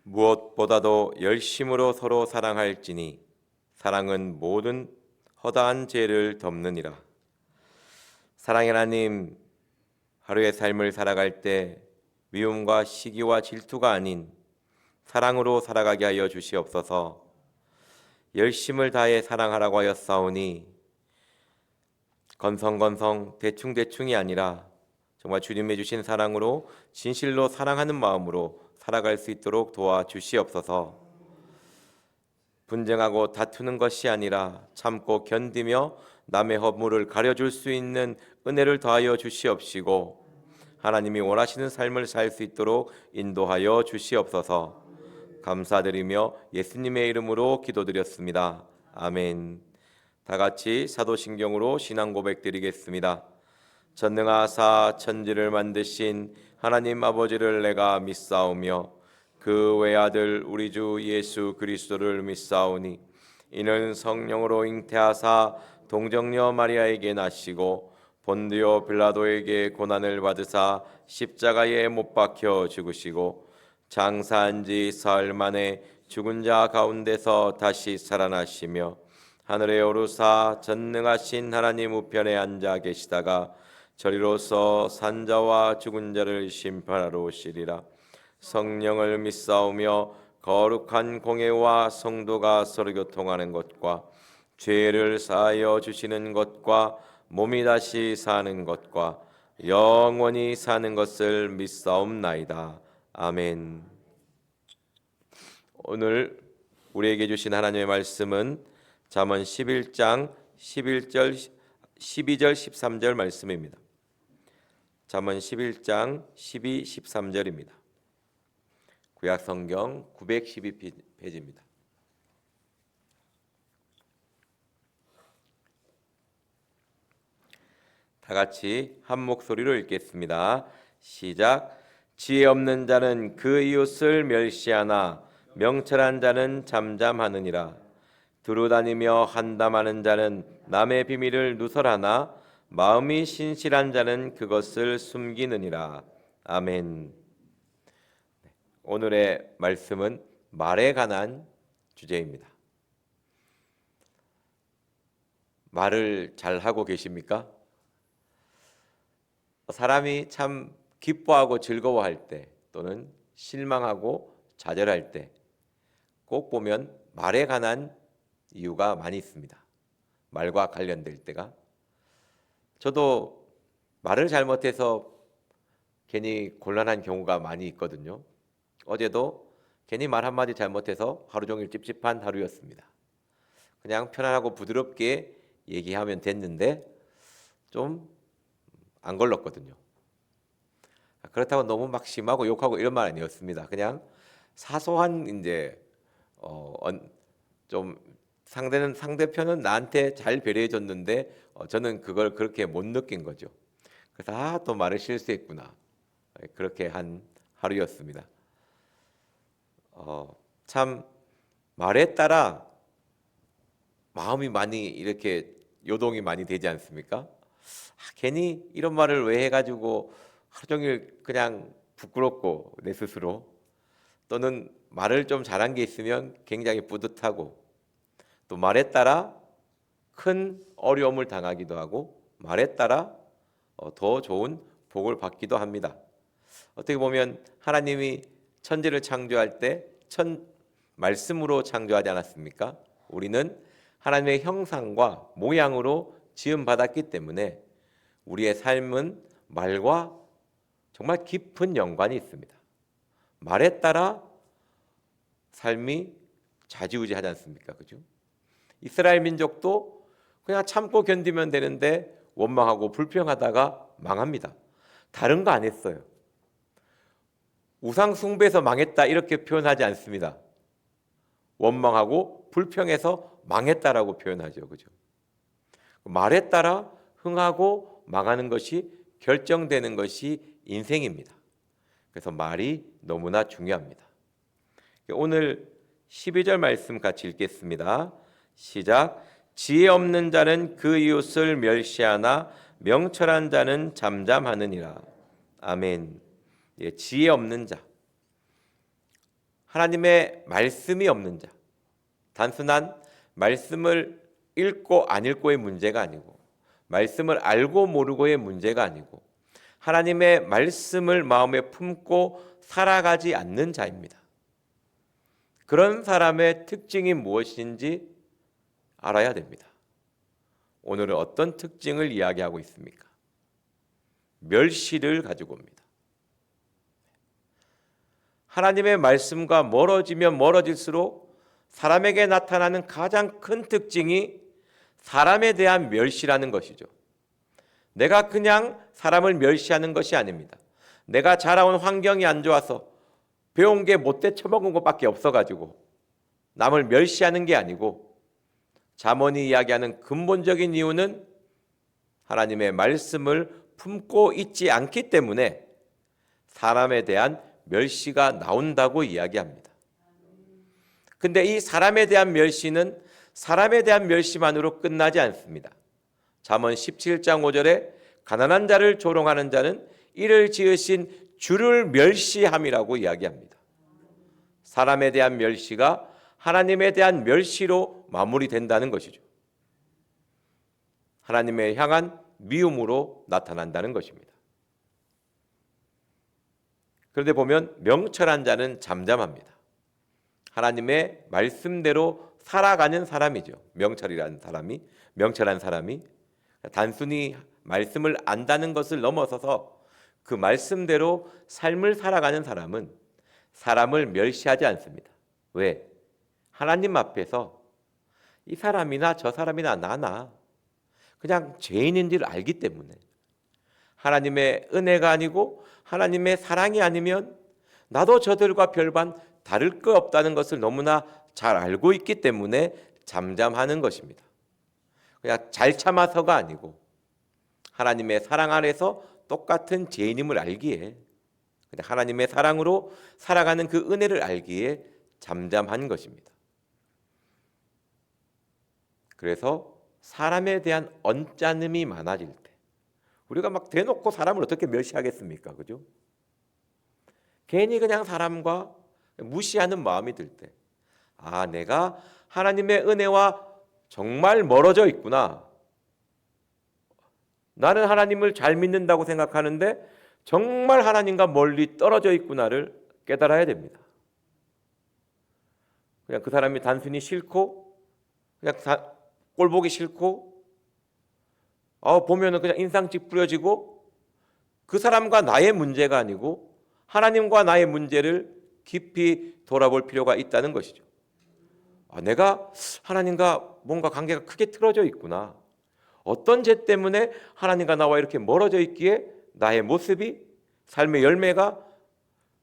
무엇보다도 열심으로 서로 사랑할지니 사랑은 모든 허다한 죄를 덮느니라. 사랑의 하나님, 하루의 삶을 살아갈 때 미움과 시기와 질투가 아닌 사랑으로 살아가게 하여 주시옵소서. 열심을 다해 사랑하라고 하였사오니 건성건성 대충대충이 아니라 정말 주님의 주신 사랑으로 진실로 사랑하는 마음으로 살아갈 수 있도록 도와주시옵소서. 분쟁하고 다투는 것이 아니라 참고 견디며 남의 허물을 가려줄 수 있는 은혜를 더하여 주시옵시고 하나님이 원하시는 삶을 살 수 있도록 인도하여 주시옵소서. 감사드리며 예수님의 이름으로 기도드렸습니다. 아멘. 다 같이 사도신경으로 신앙 고백 드리겠습니다. 전능하사 천지를 만드신 하나님 아버지를 내가 믿사오며 그 외아들 우리 주 예수 그리스도를 믿사오니 이는 성령으로 잉태하사 동정녀 마리아에게 나시고 본디오 빌라도에게 고난을 받으사 십자가에 못 박혀 죽으시고 장사한 지 사흘 만에 죽은 자 가운데서 다시 살아나시며 하늘에 오르사 전능하신 하나님 우편에 앉아 계시다가 저리로서 산자와 죽은 자를 심판하러 오시리라. 성령을 믿사오며 거룩한 공회와 성도가 서로 교통하는 것과 죄를 사하여 주시는 것과 몸이 다시 사는 것과 영원히 사는 것을 믿사옵나이다. 아멘. 오늘 우리에게 주신 하나님의 말씀은 잠언 11장 11절 12절 13절 말씀입니다. 잠언 11장 12, 13절입니다. 구약성경 912페이지입니다. 다 같이 한 목소리로 읽겠습니다. 시작. 지혜 없는 자는 그 이웃을 멸시하나 명철한 자는 잠잠하느니라. 두루다니며 한담하는 자는 남의 비밀을 누설하나 마음이 신실한 자는 그것을 숨기느니라. 아멘. 오늘의 말씀은 말에 관한 주제입니다. 말을 잘 하고 계십니까? 사람이 참 기뻐하고 즐거워할 때 또는 실망하고 좌절할 때 꼭 보면 말에 관한 이유가 많이 있습니다. 말과 관련될 때가. 저도 말을 잘못해서 괜히 곤란한 경우가 많이 있거든요. 어제도 괜히 말 한마디 잘못해서 하루 종일 찝찝한 하루였습니다. 그냥 편안하고 부드럽게 얘기하면 됐는데 좀 안 걸렀거든요. 그렇다고 너무 막 심하고 욕하고 이런 말 아니었습니다. 그냥 사소한 이제 좀 상대편은 나한테 잘 배려해 줬는데 저는 그걸 그렇게 못 느낀 거죠. 그래서 또 말을 실수했구나. 그렇게 한 하루였습니다. 참 말에 따라 마음이 많이 이렇게 요동이 많이 되지 않습니까? 괜히 이런 말을 왜 해가지고 하루 종일 그냥 부끄럽고 내 스스로 또는 말을 좀 잘한 게 있으면 굉장히 뿌듯하고 또 말에 따라 큰 어려움을 당하기도 하고 말에 따라 더 좋은 복을 받기도 합니다. 어떻게 보면 하나님이 천지를 창조할 때 말씀으로 창조하지 않았습니까? 우리는 하나님의 형상과 모양으로 지음받았기 때문에 우리의 삶은 말과 정말 깊은 연관이 있습니다. 말에 따라 삶이 좌지우지하지 않습니까? 그죠? 이스라엘 민족도 그냥 참고 견디면 되는데 원망하고 불평하다가 망합니다. 다른 거 안 했어요. 우상 숭배에서 망했다 이렇게 표현하지 않습니다. 원망하고 불평해서 망했다라고 표현하죠. 그죠? 말에 따라 흥하고 망하는 것이 결정되는 것이 인생입니다. 그래서 말이 너무나 중요합니다. 오늘 12절 말씀 같이 읽겠습니다. 시작. 지혜 없는 자는 그 이웃을 멸시하나 명철한 자는 잠잠하느니라. 아멘. 지혜 없는 자. 하나님의 말씀이 없는 자, 단순한 말씀을 읽고 안 읽고의 문제가 아니고 말씀을 알고 모르고의 문제가 아니고 하나님의 말씀을 마음에 품고 살아가지 않는 자입니다. 그런 사람의 특징이 무엇인지 알아야 됩니다. 오늘은 어떤 특징을 이야기하고 있습니까? 멸시를 가지고 옵니다. 하나님의 말씀과 멀어지면 멀어질수록 사람에게 나타나는 가장 큰 특징이 사람에 대한 멸시라는 것이죠. 내가 그냥 사람을 멸시하는 것이 아닙니다. 내가 자라온 환경이 안 좋아서 배운 게 못돼 처먹은 것밖에 없어가지고 남을 멸시하는 게 아니고 잠언이 이야기하는 근본적인 이유는 하나님의 말씀을 품고 있지 않기 때문에 사람에 대한 멸시가 나온다고 이야기합니다. 근데 이 사람에 대한 멸시는 사람에 대한 멸시만으로 끝나지 않습니다. 잠언 17장 5절에 가난한 자를 조롱하는 자는 이를 지으신 주를 멸시함이라고 이야기합니다. 사람에 대한 멸시가 하나님에 대한 멸시로 마무리된다는 것이죠. 하나님을 향한 미움으로 나타난다는 것입니다. 그런데 보면 명철한 자는 잠잠합니다. 하나님의 말씀대로 살아가는 사람이죠. 명철한 사람이 단순히 말씀을 안다는 것을 넘어서서 그 말씀대로 삶을 살아가는 사람은 사람을 멸시하지 않습니다. 왜? 하나님 앞에서 이 사람이나 저 사람이나 나나 그냥 죄인인 줄 알기 때문에 하나님의 은혜가 아니고 하나님의 사랑이 아니면 나도 저들과 별반 다를 거 없다는 것을 너무나 잘 알고 있기 때문에 잠잠하는 것입니다. 그냥 잘 참아서가 아니고 하나님의 사랑 안에서 똑같은 죄인임을 알기에 하나님의 사랑으로 살아가는 그 은혜를 알기에 잠잠한 것입니다. 그래서 사람에 대한 언짢음이 많아질 때 우리가 막 대놓고 사람을 어떻게 멸시하겠습니까? 그죠? 괜히 그냥 사람과 무시하는 마음이 들 때, 아, 내가 하나님의 은혜와 정말 멀어져 있구나. 나는 하나님을 잘 믿는다고 생각하는데 정말 하나님과 멀리 떨어져 있구나를 깨달아야 됩니다. 그냥 그 사람이 단순히 싫고 그냥 꼴 보기 싫고 보면은 그냥 인상 찌푸려지고 그 사람과 나의 문제가 아니고 하나님과 나의 문제를 깊이 돌아볼 필요가 있다는 것이죠. 내가 하나님과 뭔가 관계가 크게 틀어져 있구나. 어떤 죄 때문에 하나님과 나와 이렇게 멀어져 있기에 나의 모습이 삶의 열매가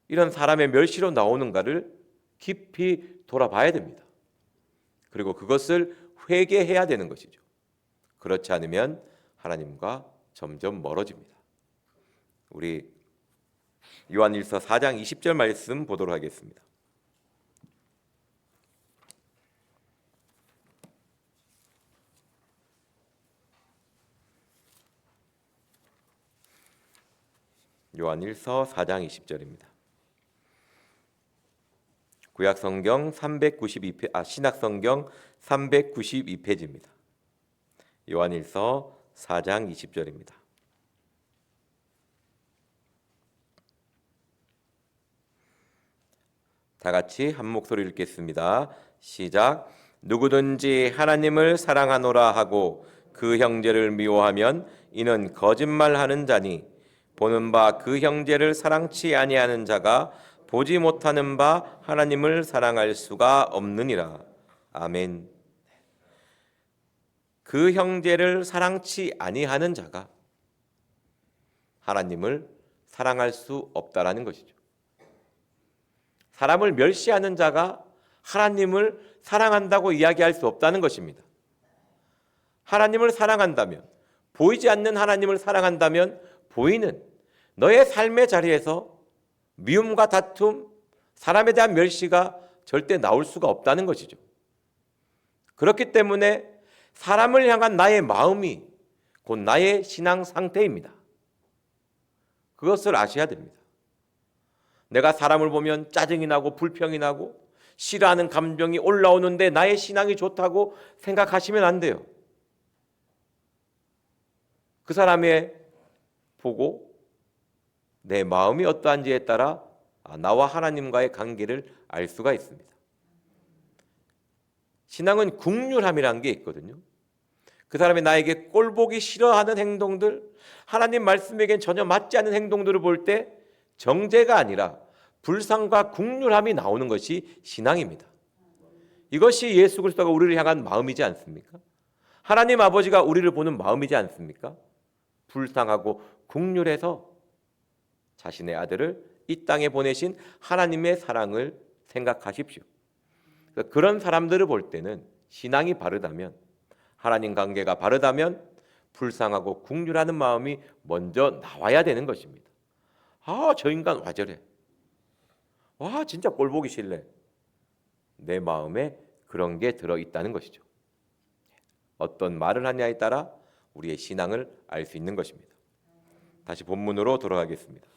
이런 사람의 멸시로 나오는가를 깊이 돌아봐야 됩니다. 그리고 그것을 회개해야 되는 것이죠. 그렇지 않으면 하나님과 점점 멀어집니다. 우리 요한일서 4장 20절 말씀 보도록 하겠습니다. 요한일서 4장 20절입니다. 구약성경 392페이지, 신약성경 392페이지입니다. 요한일서 4장 20절입니다. 다 같이 한 목소리 읽겠습니다. 시작. 누구든지 하나님을 사랑하노라 하고 그 형제를 미워하면 이는 거짓말하는 자니 보는 바 그 형제를 사랑치 아니하는 자가 보지 못하는 바 하나님을 사랑할 수가 없느니라. 아멘. 그 형제를 사랑치 아니하는 자가 하나님을 사랑할 수 없다라는 것이죠. 사람을 멸시하는 자가 하나님을 사랑한다고 이야기할 수 없다는 것입니다. 하나님을 사랑한다면, 보이지 않는 하나님을 사랑한다면 보이는 너의 삶의 자리에서 미움과 다툼, 사람에 대한 멸시가 절대 나올 수가 없다는 것이죠. 그렇기 때문에 사람을 향한 나의 마음이 곧 나의 신앙 상태입니다. 그것을 아셔야 됩니다. 내가 사람을 보면 짜증이 나고 불평이 나고 싫어하는 감정이 올라오는데 나의 신앙이 좋다고 생각하시면 안 돼요. 그 사람의 보고 내 마음이 어떠한지에 따라 나와 하나님과의 관계를 알 수가 있습니다. 신앙은 국률함이라는 게 있거든요. 그 사람이 나에게 꼴보기 싫어하는 행동들, 하나님 말씀에겐 전혀 맞지 않는 행동들을 볼 때 정죄가 아니라 불상과 국률함이 나오는 것이 신앙입니다. 이것이 예수 그리스도가 우리를 향한 마음이지 않습니까? 하나님 아버지가 우리를 보는 마음이지 않습니까? 불쌍하고 국률해서 자신의 아들을 이 땅에 보내신 하나님의 사랑을 생각하십시오. 그런 사람들을 볼 때는 신앙이 바르다면, 하나님 관계가 바르다면 불쌍하고 국률하는 마음이 먼저 나와야 되는 것입니다. 저 인간 와 저래. 진짜 꼴 보기 싫네. 내 마음에 그런 게 들어있다는 것이죠. 어떤 말을 하냐에 따라 우리의 신앙을 알 수 있는 것입니다. 다시 본문으로 돌아가겠습니다.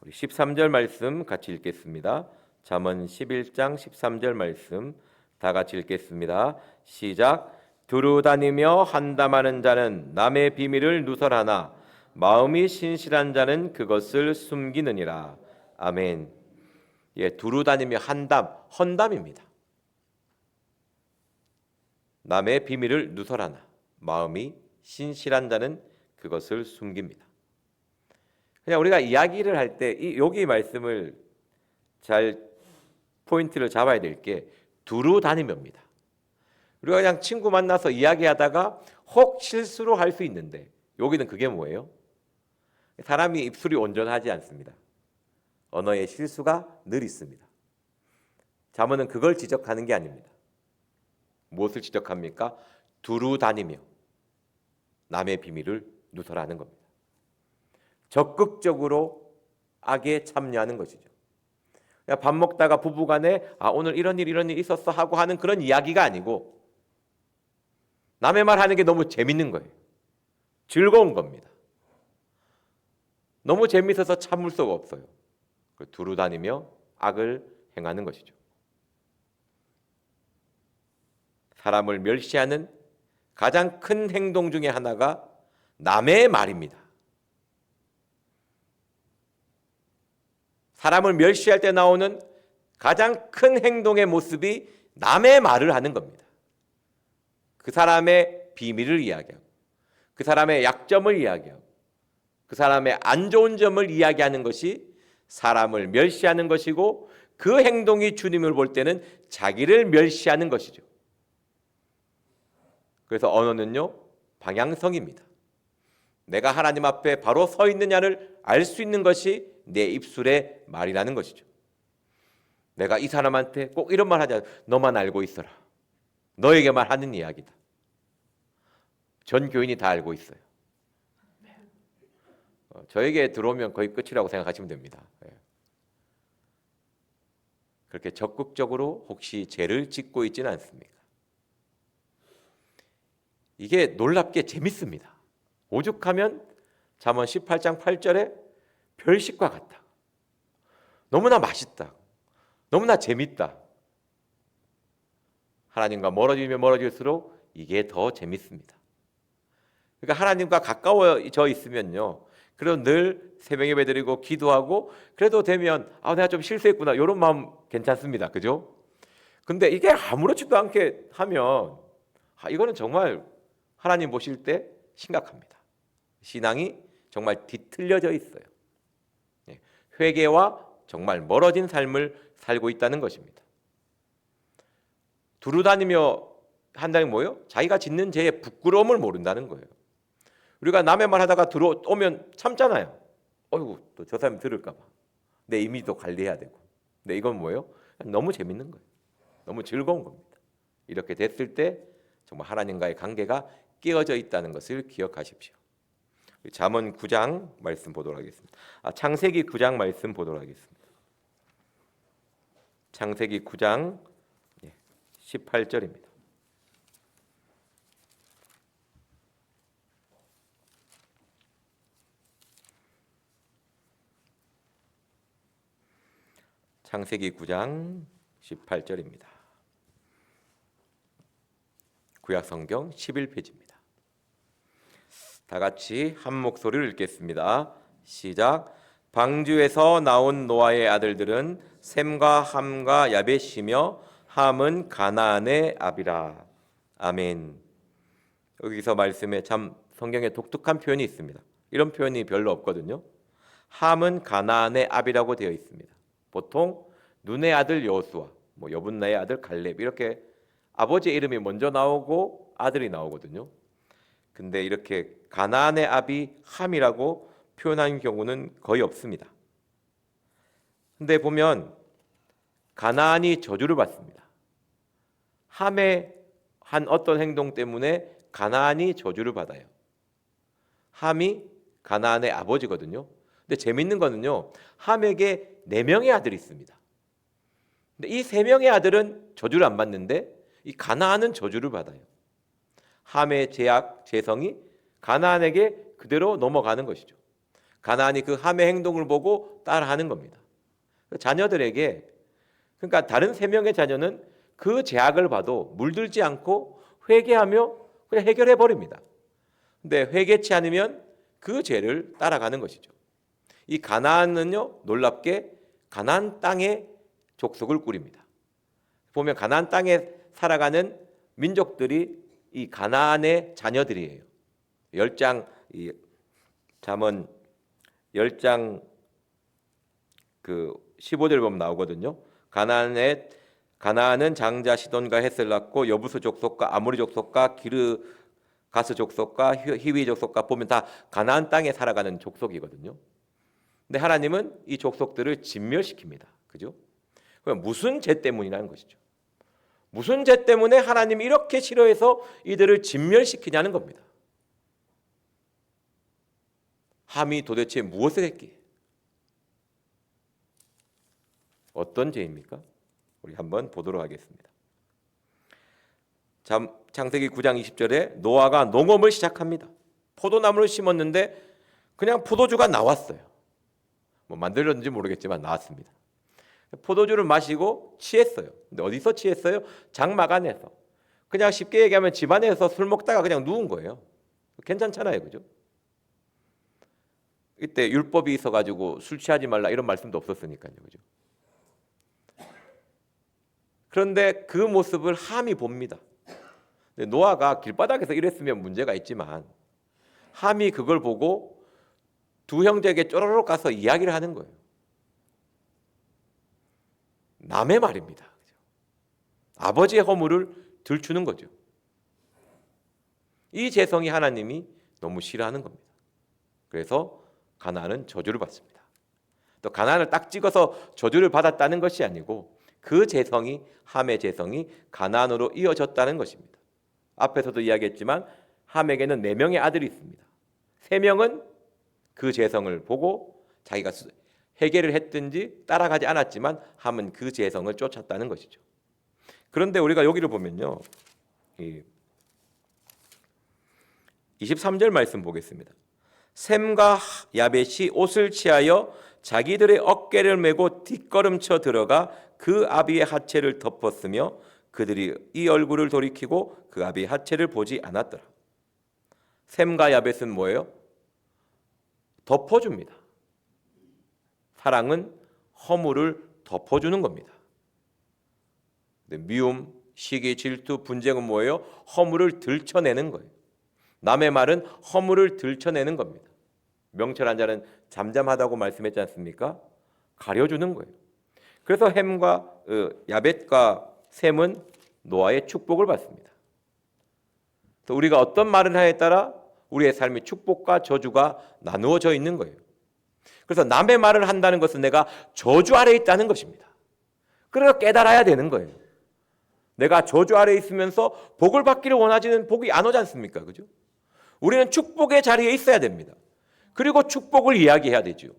우리 13절 말씀 같이 읽겠습니다. 잠언 11장 13절 말씀 다 같이 읽겠습니다. 시작. 두루 다니며 한담하는 자는 남의 비밀을 누설하나 마음이 신실한 자는 그것을 숨기느니라. 아멘. 두루 다니며 헌담입니다. 남의 비밀을 누설하나 마음이 신실한 자는 그것을 숨깁니다. 그냥 우리가 이야기를 할 때 여기 말씀을 잘 포인트를 잡아야 될 게 두루 다니며입니다. 우리가 그냥 친구 만나서 이야기하다가 혹 실수로 할 수 있는데 여기는 그게 뭐예요? 사람이 입술이 온전하지 않습니다. 언어의 실수가 늘 있습니다. 잠언은 그걸 지적하는 게 아닙니다. 무엇을 지적합니까? 두루 다니며 남의 비밀을 누설하는 겁니다. 적극적으로 악에 참여하는 것이죠. 밥 먹다가 부부간에 오늘 이런 일 있었어 하고 하는 그런 이야기가 아니고 남의 말 하는 게 너무 재밌는 거예요. 즐거운 겁니다. 너무 재밌어서 참을 수가 없어요. 두루 다니며 악을 행하는 것이죠. 사람을 멸시하는 가장 큰 행동 중에 하나가 남의 말입니다. 사람을 멸시할 때 나오는 가장 큰 행동의 모습이 남의 말을 하는 겁니다. 그 사람의 비밀을 이야기하고 그 사람의 약점을 이야기하고 그 사람의 안 좋은 점을 이야기하는 것이 사람을 멸시하는 것이고 그 행동이 주님을 볼 때는 자기를 멸시하는 것이죠. 그래서 언어는요, 방향성입니다. 내가 하나님 앞에 바로 서 있느냐를 알 수 있는 것이 내 입술의 말이라는 것이죠. 내가 이 사람한테 꼭 이런 말 하자. 너만 알고 있어라. 너에게만 하는 이야기다. 전 교인이 다 알고 있어요. 저에게 들어오면 거의 끝이라고 생각하시면 됩니다. 그렇게 적극적으로 혹시 죄를 짓고 있지는 않습니까? 이게 놀랍게 재밌습니다. 오죽하면 잠언 18장 8절에 별식과 같다. 너무나 맛있다. 너무나 재밌다. 하나님과 멀어지면 멀어질수록 이게 더 재밌습니다. 그러니까 하나님과 가까워져 있으면요, 그래도 늘 새벽 예배 드리고 기도하고 그래도 되면 내가 좀 실수했구나 이런 마음 괜찮습니다. 그죠? 근데 이게 아무렇지도 않게 하면 이거는 정말 하나님 보실 때 심각합니다. 신앙이 정말 뒤틀려져 있어요. 회개와 정말 멀어진 삶을 살고 있다는 것입니다. 두루 다니며 한다는 뭐예요? 자기가 짓는 죄의 부끄러움을 모른다는 거예요. 우리가 남의 말 하다가 들어오면 참잖아요. 어이구, 또 저 사람이 들을까 봐. 내 이미지도 관리해야 되고. 근데 이건 뭐예요? 너무 재밌는 거예요. 너무 즐거운 겁니다. 이렇게 됐을 때 정말 하나님과의 관계가 깨어져 있다는 것을 기억하십시오. 잠언 9장 말씀 보도록 하겠습니다. 창세기 9장 말씀 보도록 하겠습니다. 창세기 9장 18절입니다. 창세기 9장 18절입니다. 구약성경 11페이지입니다. 다 같이 한 목소리를 읽겠습니다. 시작. 방주에서 나온 노아의 아들들은 셈과 함과 야벳이며 함은 가나안의 아비라. 아멘. 여기서 말씀에 참 성경에 독특한 표현이 있습니다. 이런 표현이 별로 없거든요. 함은 가나안의 아비라고 되어 있습니다. 보통 눈의 아들 여호수아, 여분나의 아들 갈렙 이렇게 아버지의 이름이 먼저 나오고 아들이 나오거든요. 근데 이렇게 가나안의 아비 함이라고 표현한 경우는 거의 없습니다. 근데 보면 가나안이 저주를 받습니다. 함의 한 어떤 행동 때문에 가나안이 저주를 받아요. 함이 가나안의 아버지거든요. 근데 재밌는 거는요, 함에게 4명의 아들이 있습니다. 근데 이 3명의 아들은 저주를 안 받는데 이 가나안은 저주를 받아요. 함의 재성이 가나안에게 그대로 넘어가는 것이죠. 가나안이 그 함의 행동을 보고 따라하는 겁니다. 자녀들에게, 그러니까 다른 3명의 자녀는 그 죄악을 봐도 물들지 않고 회개하며 그냥 해결해 버립니다. 근데 회개치 않으면 그 죄를 따라가는 것이죠. 이 가나안은요, 놀랍게 가나안 땅에 족속을 꾸립니다. 보면 가나안 땅에 살아가는 민족들이 이 가나안의 자녀들이에요. 10장 이 잠언 10장 그 15절 보면 나오거든요. 가나안은 장자 시돈과 헷을 낳고 여부스 족속과 아모리 족속과 기르가스 족속과 히위 족속과 보면 다 가나안 땅에 살아가는 족속이거든요. 근데 하나님은 이 족속들을 진멸시킵니다. 그죠? 그럼 무슨 죄 때문이라는 것이죠. 무슨 죄 때문에 하나님이 이렇게 싫어해서 이들을 진멸시키냐는 겁니다. 함이 도대체 무엇을 했기에? 어떤 죄입니까? 우리 한번 보도록 하겠습니다. 창세기 9장 20절에 노아가 농업을 시작합니다. 포도나무를 심었는데 그냥 포도주가 나왔어요. 만들었는지 모르겠지만 나왔습니다. 포도주를 마시고 취했어요. 근데 어디서 취했어요? 장막 안에서. 그냥 쉽게 얘기하면 집안에서 술 먹다가 그냥 누운 거예요. 괜찮잖아요, 그죠? 이때 율법이 있어가지고 술 취하지 말라 이런 말씀도 없었으니까요, 그죠? 그런데 그 모습을 함이 봅니다. 노아가 길바닥에서 이랬으면 문제가 있지만 함이 그걸 보고 두 형제에게 쪼르륵 가서 이야기를 하는 거예요. 남의 말입니다. 아버지의 허물을 들추는 거죠. 이 재성이 하나님이 너무 싫어하는 겁니다. 그래서 가나안은 저주를 받습니다. 또 가나안을 딱 찍어서 저주를 받았다는 것이 아니고 그 재성이, 함의 재성이 가나안으로 이어졌다는 것입니다. 앞에서도 이야기했지만 함에게는 4명의 아들이 있습니다. 3명은 그 재성을 보고 자기가 해결을 했든지 따라가지 않았지만 함은 그 재성을 쫓았다는 것이죠. 그런데 우리가 여기를 보면요, 23절 말씀 보겠습니다. 셈과 야벳이 옷을 취하여 자기들의 어깨를 메고 뒷걸음쳐 들어가 그 아비의 하체를 덮었으며 그들이 이 얼굴을 돌이키고 그 아비의 하체를 보지 않았더라. 셈과 야벳은 뭐예요? 덮어줍니다. 사랑은 허물을 덮어주는 겁니다. 미움, 시기, 질투, 분쟁은 뭐예요? 허물을 들춰내는 거예요. 남의 말은 허물을 들춰내는 겁니다. 명철한 자는 잠잠하다고 말씀했지 않습니까? 가려주는 거예요. 그래서 야벳과 셈은 노아의 축복을 받습니다. 우리가 어떤 말을 하에 따라 우리의 삶의 축복과 저주가 나누어져 있는 거예요. 그래서 남의 말을 한다는 것은 내가 저주 아래에 있다는 것입니다. 그래서 깨달아야 되는 거예요. 내가 저주 아래에 있으면서 복을 받기를 원하지는 복이 안 오지 않습니까? 그죠? 우리는 축복의 자리에 있어야 됩니다. 그리고 축복을 이야기해야 되죠.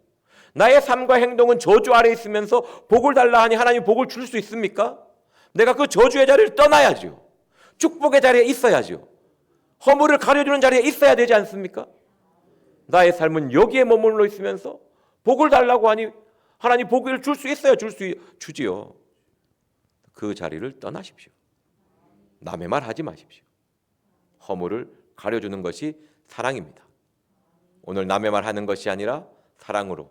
나의 삶과 행동은 저주 아래에 있으면서 복을 달라 하니 하나님 복을 줄 수 있습니까? 내가 그 저주의 자리를 떠나야죠. 축복의 자리에 있어야죠. 허물을 가려주는 자리에 있어야 되지 않습니까? 나의 삶은 여기에 머물러 있으면서 복을 달라고 하니 하나님 복을 줄 수 있어요. 주지요. 그 자리를 떠나십시오. 남의 말 하지 마십시오. 허물을 가려주는 것이 사랑입니다. 오늘 남의 말 하는 것이 아니라 사랑으로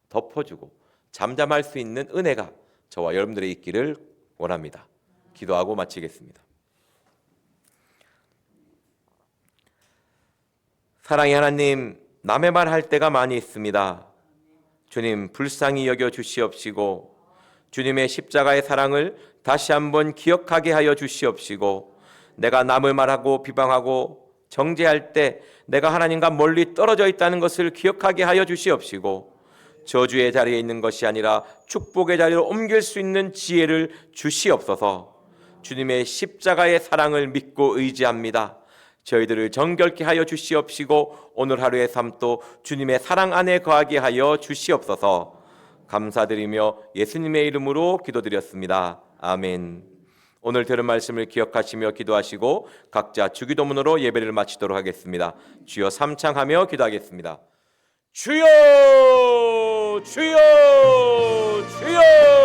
덮어주고 잠잠할 수 있는 은혜가 저와 여러분들의 있기를 원합니다. 기도하고 마치겠습니다. 사랑의 하나님, 남의 말 할 때가 많이 있습니다. 주님, 불쌍히 여겨 주시옵시고 주님의 십자가의 사랑을 다시 한번 기억하게 하여 주시옵시고 내가 남을 말하고 비방하고 정죄할 때 내가 하나님과 멀리 떨어져 있다는 것을 기억하게 하여 주시옵시고 저주의 자리에 있는 것이 아니라 축복의 자리로 옮길 수 있는 지혜를 주시옵소서. 주님의 십자가의 사랑을 믿고 의지합니다. 저희들을 정결케 하여 주시옵시고 오늘 하루의 삶도 주님의 사랑 안에 거하게 하여 주시옵소서. 감사드리며 예수님의 이름으로 기도드렸습니다. 아멘. 오늘 들은 말씀을 기억하시며 기도하시고 각자 주기도문으로 예배를 마치도록 하겠습니다. 주여 삼창하며 기도하겠습니다. 주여 주여 주여